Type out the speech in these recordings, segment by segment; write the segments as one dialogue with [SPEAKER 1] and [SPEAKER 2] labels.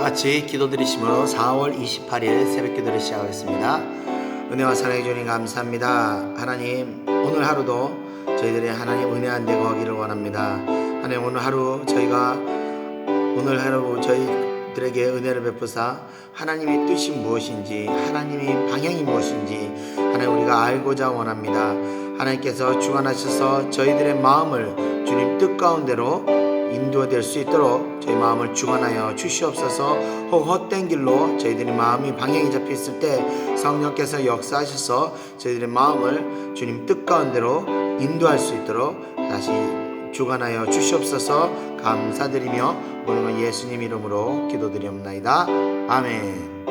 [SPEAKER 1] 같이 기도드리심으로 4월 28일 새벽기도를 시작하겠습니다. 은혜와 사랑해 주님 감사합니다. 하나님, 오늘 하루도 저희들의 하나님 은혜 안 되고 하기를 원합니다. 하나님, 오늘 하루 저희들에게 은혜를 베푸사 하나님의 뜻이 무엇인지, 하나님의 방향이 무엇인지 하나님 우리가 알고자 원합니다. 하나님께서 주관하셔서 저희들의 마음을 주님 뜻 가운데로 인도될 수 있도록 저희 마음을 주관하여 주시옵소서. 혹 헛된 길로 저희들의 마음이 방향이 잡혔을 때 성령께서 역사하셔서 저희들의 마음을 주님 뜻 가운데로 인도할 수 있도록 다시 주관하여 주시옵소서. 감사드리며 오늘은 예수님 이름으로 기도드리옵나이다. 아멘.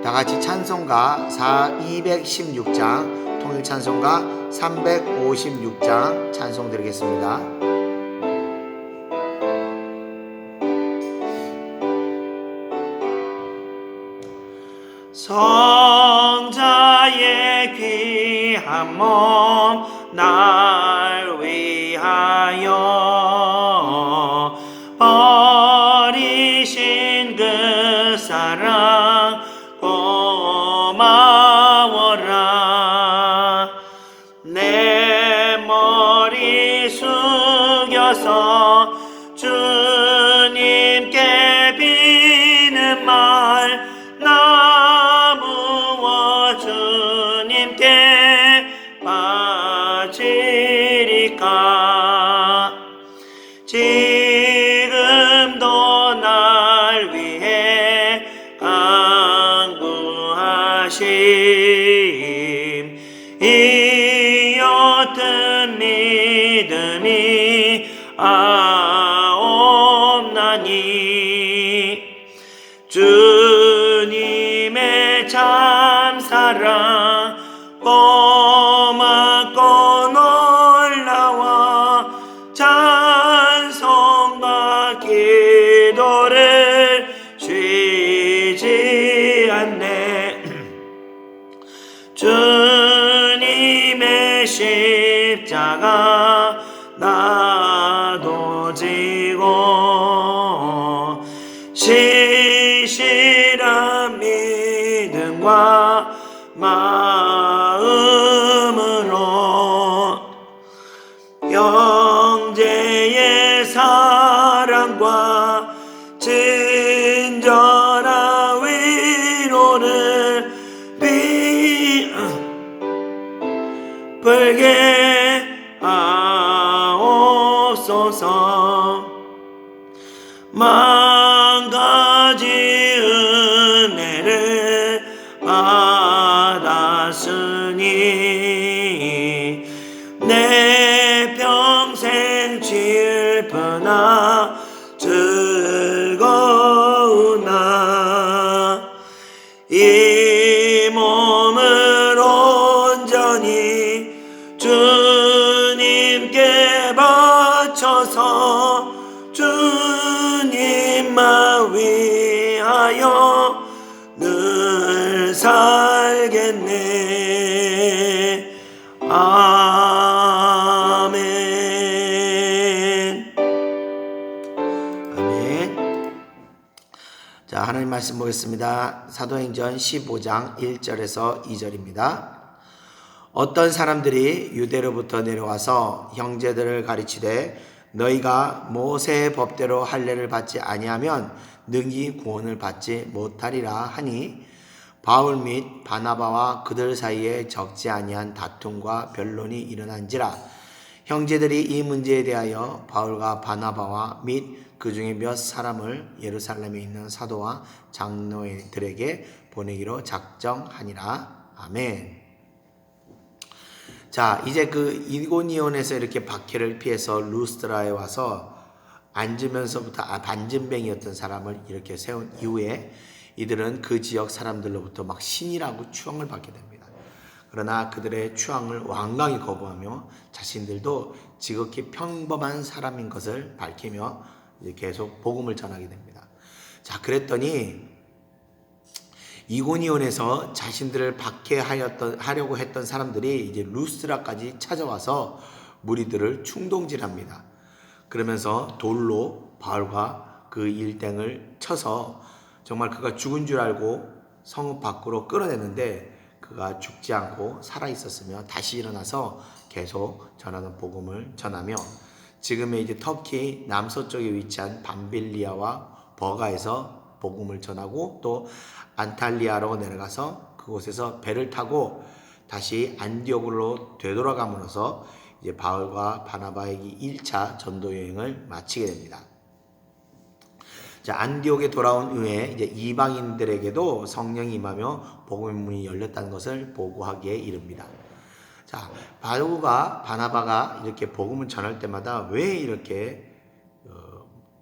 [SPEAKER 1] 다같이 찬송가 216장, 통일 찬송가 356장 찬송 드리겠습니다.
[SPEAKER 2] 성자의 귀한 몸 날 위하여 버리신 그 사랑 고마워라. 내 머리 숙여서 주님께 비는 말 나무와 주님께 바치리까. 지금도 날 위해 간구하심 이 어떤 믿음이 없나니. 주님의 참사랑 고맙고 놀라워 찬송과 기도를 쉬지 않네. 주님의 십자가 나도 지고 시실한 믿음과 마음으로 형제의 사랑과 친절한 위로를 베풀게 하옵소서. 만 가지 은혜를 받았으니 내 평생 질프나 즐거우나 이 몸을 온전히 주님께 바쳐서 주님만 위하여 늘 살겠네. 아멘.
[SPEAKER 1] 아멘. 자, 하나님 말씀 보겠습니다. 사도행전 15장 1절에서 2절입니다. 어떤 사람들이 유대로부터 내려와서 형제들을 가르치되 너희가 모세의 법대로 할례를 받지 아니하면 능히 구원을 받지 못하리라 하니 바울 및 바나바와 그들 사이에 적지 아니한 다툼과 변론이 일어난지라. 형제들이 이 문제에 대하여 바울과 바나바와 및 그 중에 몇 사람을 예루살렘에 있는 사도와 장로들에게 보내기로 작정하니라. 아멘. 자, 이제 그 이고니온에서 이렇게 박해를 피해서 루스드라에 와서 앉으면서부터 반진뱅이였던 사람을 이렇게 세운 이후에 이들은 그 지역 사람들로부터 막 신이라고 추앙을 받게 됩니다. 그러나 그들의 추앙을 완강히 거부하며 자신들도 지극히 평범한 사람인 것을 밝히며 이제 계속 복음을 전하게 됩니다. 자, 그랬더니 이고니온에서 자신들을 박해하려고 했던 사람들이 이제 루스드라까지 찾아와서 무리들을 충동질합니다. 그러면서 돌로 바울과 그 일땡을 쳐서 정말 그가 죽은 줄 알고 성읍 밖으로 끌어내는데 그가 죽지 않고 살아 있었으며 다시 일어나서 계속 전하는 복음을 전하며 지금의 이제 터키 남서쪽에 위치한 밤빌리아와 버가에서 복음을 전하고 또 안탈리아로 내려가서 그곳에서 배를 타고 다시 안디옥으로 되돌아감으로써 이제 바울과 바나바의 1차 전도 여행을 마치게 됩니다. 자, 안디옥에 돌아온 후에 이제 이방인들에게도 성령이 임하며 복음의 문이 열렸다는 것을 보고하기에 이릅니다. 자, 바울과 바나바가 이렇게 복음을 전할 때마다 왜 이렇게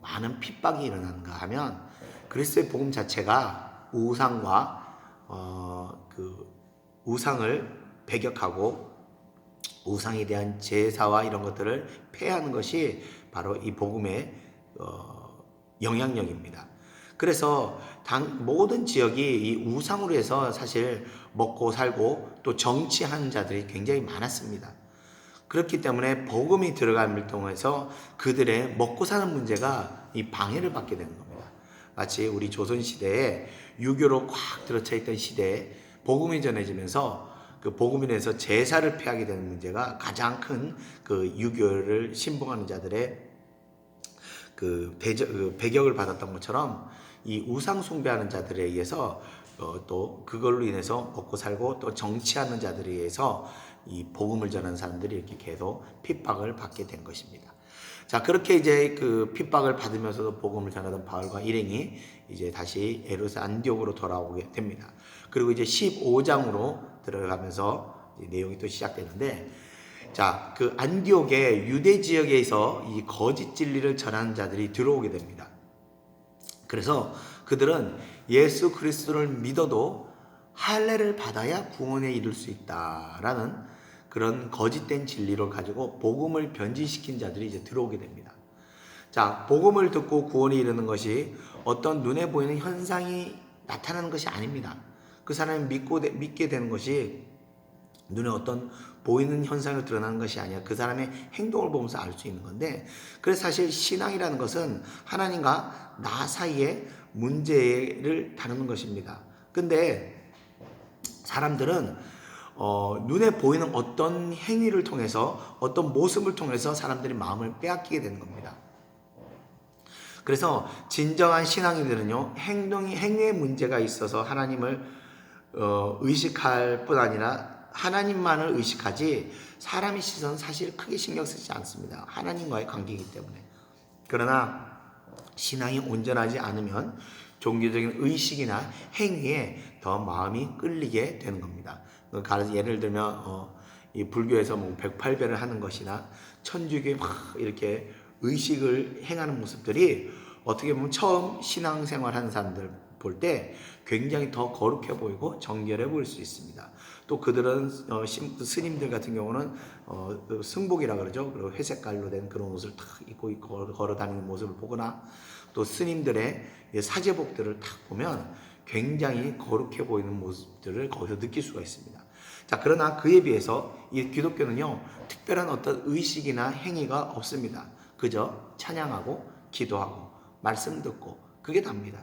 [SPEAKER 1] 많은 핍박이 일어나는가 하면 그리스도의 복음 자체가 우상과 그 우상을 배격하고 우상에 대한 제사와 이런 것들을 폐하는 것이 바로 이 복음의 영향력입니다. 그래서 모든 지역이 이 우상으로 해서 사실 먹고 살고 또 정치하는 자들이 굉장히 많았습니다. 그렇기 때문에 복음이 들어감을 통해서 그들의 먹고 사는 문제가 이 방해를 받게 되는 겁니다. 마치 우리 조선시대에 유교로 꽉 들어차 있던 시대에 복음이 전해지면서 그 복음에 대해서 제사를 폐하게 되는 문제가 가장 큰 그 유교를 신봉하는 자들의 그 배격을 받았던 것처럼 이 우상 숭배하는 자들에 의해서 또 그걸로 인해서 먹고 살고 또 정치하는 자들에 의해서 이 복음을 전하는 사람들이 이렇게 계속 핍박을 받게 된 것입니다. 자, 그렇게 이제 그 핍박을 받으면서도 복음을 전하던 바울과 일행이 이제 다시 안디옥으로 돌아오게 됩니다. 그리고 이제 15장으로 들어가면서 이제 내용이 또 시작되는데, 자, 그 안디옥의 유대 지역에서 이 거짓 진리를 전하는 자들이 들어오게 됩니다. 그래서 그들은 예수 그리스도를 믿어도 할례를 받아야 구원에 이를 수 있다라는 그런 거짓된 진리를 가지고 복음을 변질시킨 자들이 이제 들어오게 됩니다. 자, 복음을 듣고 구원에 이르는 것이 어떤 눈에 보이는 현상이 나타나는 것이 아닙니다. 그 사람이 믿게 되는 것이 눈에 어떤 보이는 현상을 드러나는 것이 아니라 그 사람의 행동을 보면서 알 수 있는 건데, 그래서 사실 신앙이라는 것은 하나님과 나 사이의 문제를 다루는 것입니다. 근데 사람들은 눈에 보이는 어떤 행위를 통해서 어떤 모습을 통해서 사람들이 마음을 빼앗기게 되는 겁니다. 그래서 진정한 신앙인들은요, 행위에 문제가 있어서 하나님을 의식할 뿐 아니라 하나님만을 의식하지 사람의 시선은 사실 크게 신경 쓰지 않습니다. 하나님과의 관계이기 때문에. 그러나 신앙이 온전하지 않으면 종교적인 의식이나 행위에 더 마음이 끌리게 되는 겁니다. 예를 들면 이 불교에서 뭐 108배를 하는 것이나 천주교에 막 이렇게 의식을 행하는 모습들이 어떻게 보면 처음 신앙생활하는 사람들 볼 때 굉장히 더 거룩해 보이고 정결해 보일 수 있습니다. 또 그들은 스님들 같은 경우는 승복이라 그러죠. 그리고 회색깔로 된 그런 옷을 탁 입고 걸어 다니는 모습을 보거나 또 스님들의 사제복들을 탁 보면 굉장히 거룩해 보이는 모습들을 거기서 느낄 수가 있습니다. 자, 그러나 그에 비해서 이 기독교는요, 특별한 어떤 의식이나 행위가 없습니다. 그저 찬양하고 기도하고 말씀 듣고 그게 답니다.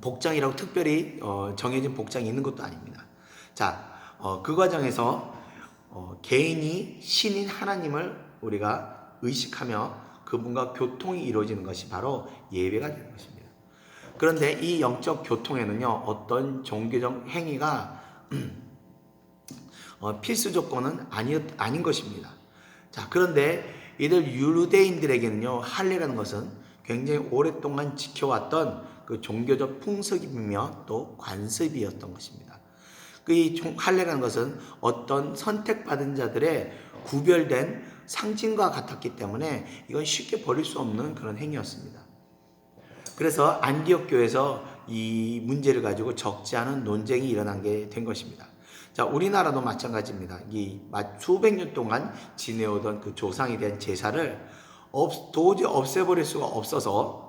[SPEAKER 1] 복장이라고 특별히 정해진 복장이 있는 것도 아닙니다. 자, 그 과정에서 개인이 신인 하나님을 우리가 의식하며 그분과 교통이 이루어지는 것이 바로 예배가 되는 것입니다. 그런데 이 영적 교통에는요, 어떤 종교적 행위가 필수 조건은 아닌 것입니다. 자, 그런데 이들 유대인들에게는요, 할례라는 것은 굉장히 오랫동안 지켜왔던 그 종교적 풍습이며 또 관습이었던 것입니다. 이 할례라는 것은 어떤 선택받은 자들의 구별된 상징과 같았기 때문에 이건 쉽게 버릴 수 없는 그런 행위였습니다. 그래서 안디옥 교회에서 이 문제를 가지고 적지 않은 논쟁이 일어난 게 된 것입니다. 자, 우리나라도 마찬가지입니다. 이 수백 년 동안 지내오던 그 조상에 대한 제사를 도저히 없애버릴 수가 없어서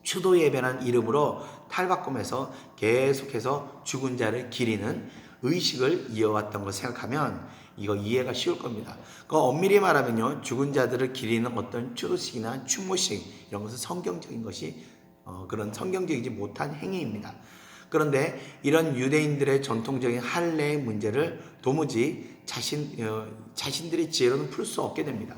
[SPEAKER 1] 추도 예배라는 이름으로 탈바꿈해서 계속해서 죽은 자를 기리는 의식을 이어왔던 걸 생각하면 이거 이해가 쉬울 겁니다. 그 엄밀히 말하면요, 죽은 자들을 기리는 어떤 추도식이나 추모식 이런 것은 성경적인 것이 그런 성경적이지 못한 행위입니다. 그런데 이런 유대인들의 전통적인 할례의 문제를 도무지 자신들의 지혜로는 풀 수 없게 됩니다.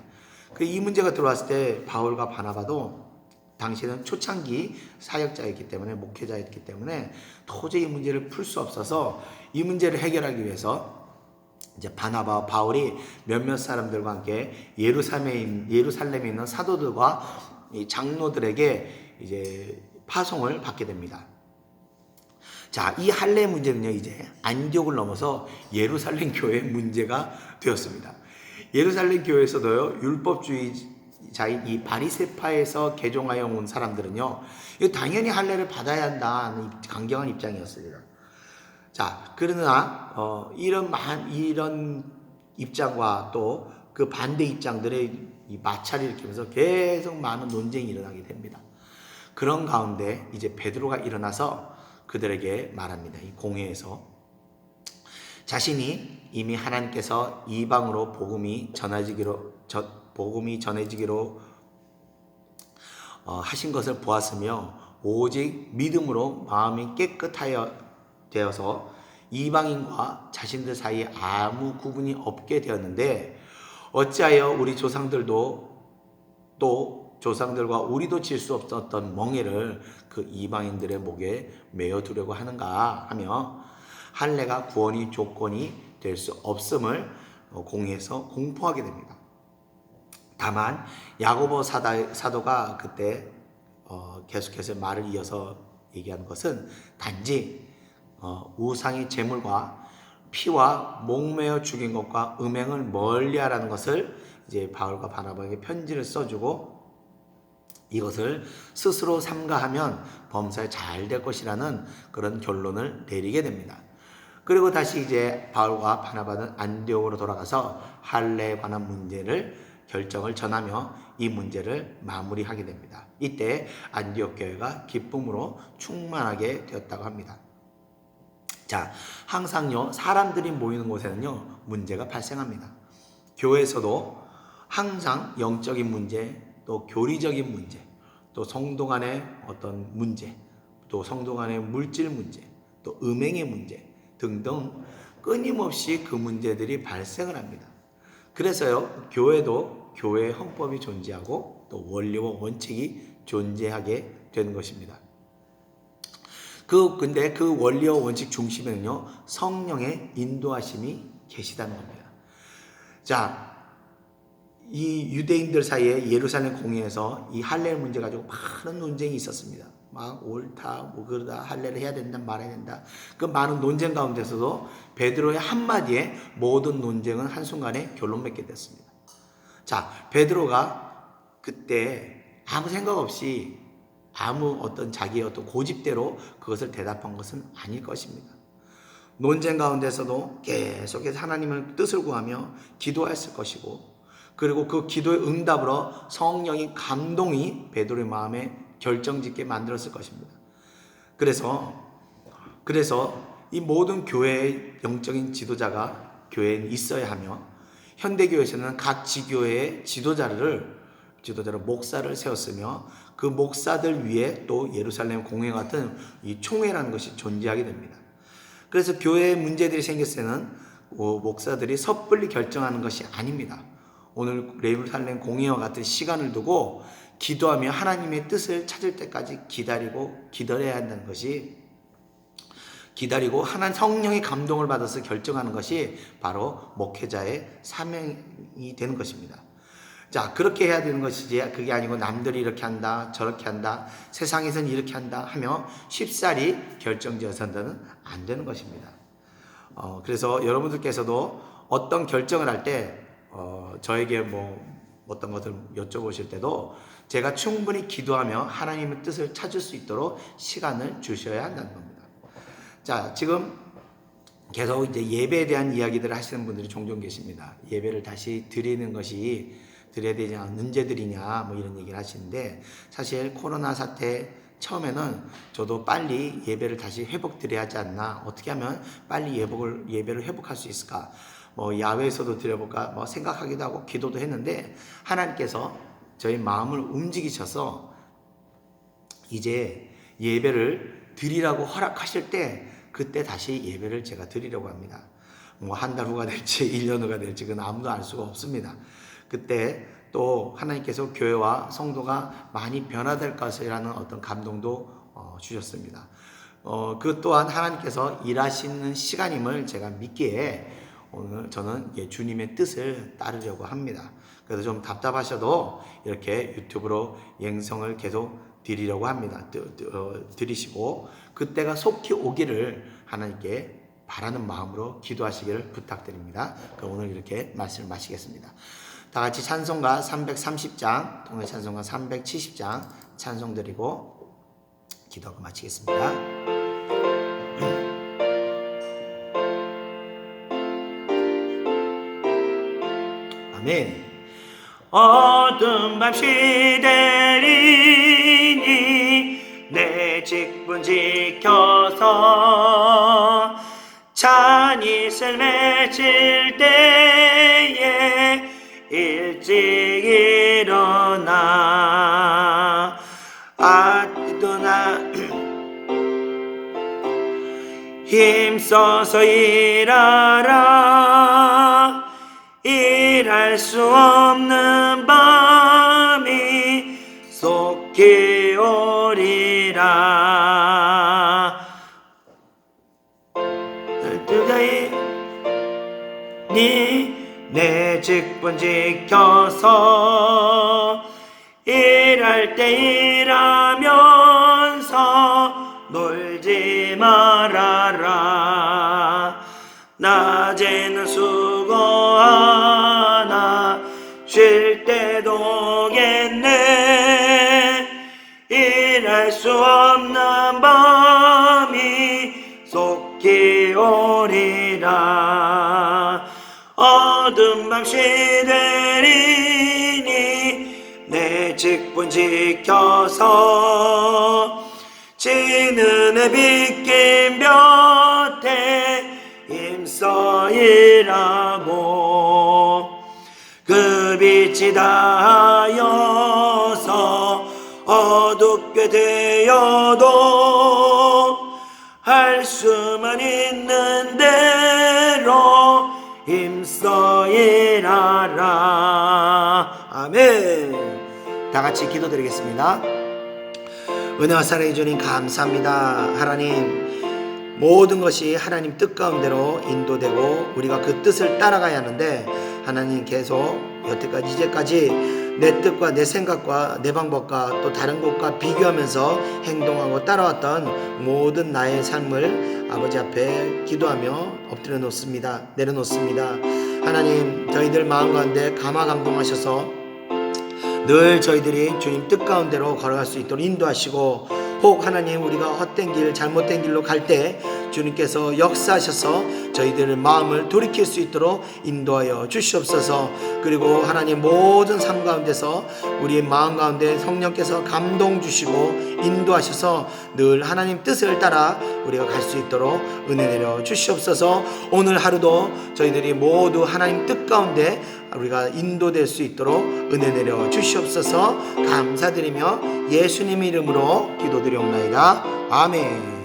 [SPEAKER 1] 이 문제가 들어왔을 때 바울과 바나바도 당시에는 초창기 사역자였기 때문에, 목회자였기 때문에 도저히 이 문제를 풀 수 없어서 이 문제를 해결하기 위해서 이제 바나바와 바울이 몇몇 사람들과 함께 예루살렘에 있는 사도들과 이 장로들에게 이제 파송을 받게 됩니다. 자, 이 할례 문제는요, 이제 안디옥을 넘어서 예루살렘 교회의 문제가 되었습니다. 예루살렘 교회에서도요, 율법주의자인 이 바리새파에서 개종하여 온 사람들은요, 당연히 할례를 받아야 한다는 강경한 입장이었습니다. 자, 그러나 이런 입장과 또 그 반대 입장들의 이 마찰이 일으키면서 계속 많은 논쟁이 일어나게 됩니다. 그런 가운데 이제 베드로가 일어나서 그들에게 말합니다. 이 공회에서 자신이 이미 하나님께서 이방으로 복음이 전해지기로 하신 것을 보았으며 오직 믿음으로 마음이 깨끗하여 되어서 이방인과 자신들 사이에 아무 구분이 없게 되었는데 어찌하여 우리 조상들도 또 조상들과 우리도 질 수 없었던 멍에를 그 이방인들의 목에 메어두려고 하는가 하며 할례가 구원의 조건이 될 수 없음을 공의에서 공포하게 됩니다. 다만 야고보 사도가 그때 계속해서 말을 이어서 얘기하는 것은 단지 우상의 제물과 피와 목매어 죽인 것과 음행을 멀리하라는 것을 이제 바울과 바나바에게 편지를 써주고 이것을 스스로 삼가하면 범사에 잘 될 것이라는 그런 결론을 내리게 됩니다. 그리고 다시 이제 바울과 바나바는 안디옥으로 돌아가서 할례에 관한 문제를 결정을 전하며 이 문제를 마무리하게 됩니다. 이때 안디옥 교회가 기쁨으로 충만하게 되었다고 합니다. 자, 항상요, 사람들이 모이는 곳에는요, 문제가 발생합니다. 교회에서도 항상 영적인 문제, 또 교리적인 문제, 또 성도 간의 어떤 문제, 또 성도 간의 물질 문제, 또 음행의 문제 등등 끊임없이 그 문제들이 발생을 합니다. 그래서요, 교회도 교회의 헌법이 존재하고 또 원리와 원칙이 존재하게 되는 것입니다. 근데 그 원리와 원칙 중심에는요, 성령의 인도하심이 계시다는 겁니다. 자, 이 유대인들 사이에 예루살렘 공회에서 이 할례 문제 가지고 많은 논쟁이 있었습니다. 막 옳다, 뭐 그러다, 할례를 해야 된다, 말아야 된다. 그 많은 논쟁 가운데서도 베드로의 한마디에 모든 논쟁은 한순간에 결론 맺게 됐습니다. 자, 베드로가 그때 아무 생각 없이 아무 어떤 자기의 어떤 고집대로 그것을 대답한 것은 아닐 것입니다. 논쟁 가운데서도 계속해서 하나님의 뜻을 구하며 기도했을 것이고, 그리고 그 기도의 응답으로 성령의 감동이 베드로의 마음에 결정짓게 만들었을 것입니다. 그래서 이 모든 교회의 영적인 지도자가 교회에 있어야 하며, 현대교회에서는 각 지교회의 지도자를 목사를 세웠으며 그 목사들 위에 또 예루살렘 공회 같은 이 총회라는 것이 존재하게 됩니다. 그래서 교회에 문제들이 생겼을 때는 목사들이 섣불리 결정하는 것이 아닙니다. 오늘 예루살렘 공회와 같은 시간을 두고 기도하며 하나님의 뜻을 찾을 때까지 기다려야 한다는 것이, 기다리고 하나님 성령의 감동을 받아서 결정하는 것이 바로 목회자의 사명이 되는 것입니다. 자, 그렇게 해야 되는 것이지, 그게 아니고 남들이 이렇게 한다, 저렇게 한다, 세상에서는 이렇게 한다 하며 쉽사리 결정지어서는 안 되는 것입니다. 그래서 여러분들께서도 어떤 결정을 할 때 저에게 어떤 것을 여쭤보실 때도 제가 충분히 기도하며 하나님의 뜻을 찾을 수 있도록 시간을 주셔야 한다는 겁니다. 자, 지금 계속 이제 예배에 대한 이야기들을 하시는 분들이 종종 계십니다. 예배를 다시 드려야 되지 않아, 언제 드리냐, 이런 얘기를 하시는데, 사실 코로나 사태 처음에는 저도 빨리 예배를 다시 회복드려야 하지 않나, 어떻게 하면 빨리 예배를 회복할 수 있을까, 뭐 야외에서도 드려볼까 뭐 생각하기도 하고 기도도 했는데 하나님께서 저희 마음을 움직이셔서 이제 예배를 드리라고 허락하실 때 그때 다시 예배를 제가 드리려고 합니다. 뭐 한 달 후가 될지 1년 후가 될지 그건 아무도 알 수가 없습니다. 그때 또 하나님께서 교회와 성도가 많이 변화될 것이라는 어떤 감동도 주셨습니다. 그 또한 하나님께서 일하시는 시간임을 제가 믿기에 오늘 저는 주님의 뜻을 따르려고 합니다. 그래서 좀 답답하셔도 이렇게 유튜브로 영상을 계속 드리려고 합니다. 드리시고 그때가 속히 오기를 하나님께 바라는 마음으로 기도하시기를 부탁드립니다. 그럼 오늘 이렇게 말씀을 마치겠습니다. 다 같이 찬송가 330장, 동네 찬송가 370장 찬송 드리고 기도하고 마치겠습니다. 아멘.
[SPEAKER 2] 어둠 밤 시대리니 내 직분 지켜서 잔이슬 맺힐 때에 일찍 일어나 아도나 힘써서 일하라 일할 수 없는 밤이 속히 오리라 내 직분 지켜서 일할 때 일하면서 놀지 말아라 낮에는 수고하나 쉴 때도 오겠네 일할 수 없는 밤이 속히 오리라 어둠 밤 시되리니 내 직분 지켜서 지는 해 빗긴 볕에 힘써 일하고 그 빛이 닿아여서 어둡게 되어도 할 수만 있는 대로 힘써 일하라.
[SPEAKER 1] 아멘. 다 같이 기도드리겠습니다. 은혜와 사랑해 주님 감사합니다. 하나님 모든 것이 하나님 뜻 가운데로 인도되고 우리가 그 뜻을 따라가야 하는데 하나님 계속 여태까지 이제까지 내 뜻과 내 생각과 내 방법과 또 다른 곳과 비교하면서 행동하고 따라왔던 모든 나의 삶을 아버지 앞에 기도하며 엎드려 놓습니다. 내려놓습니다. 하나님 저희들 마음 가운데 감화 감동하셔서 늘 저희들이 주님 뜻 가운데로 걸어갈 수 있도록 인도하시고 혹 하나님 우리가 헛된 길 잘못된 길로 갈 때 주님께서 역사하셔서 저희들의 마음을 돌이킬 수 있도록 인도하여 주시옵소서. 그리고 하나님 모든 삶 가운데서 우리의 마음 가운데 성령께서 감동 주시고 인도하셔서 늘 하나님 뜻을 따라 우리가 갈 수 있도록 은혜 내려 주시옵소서. 오늘 하루도 저희들이 모두 하나님 뜻 가운데 우리가 인도될 수 있도록 은혜 내려 주시옵소서. 감사드리며 예수님 이름으로 기도드리옵나이다. 아멘.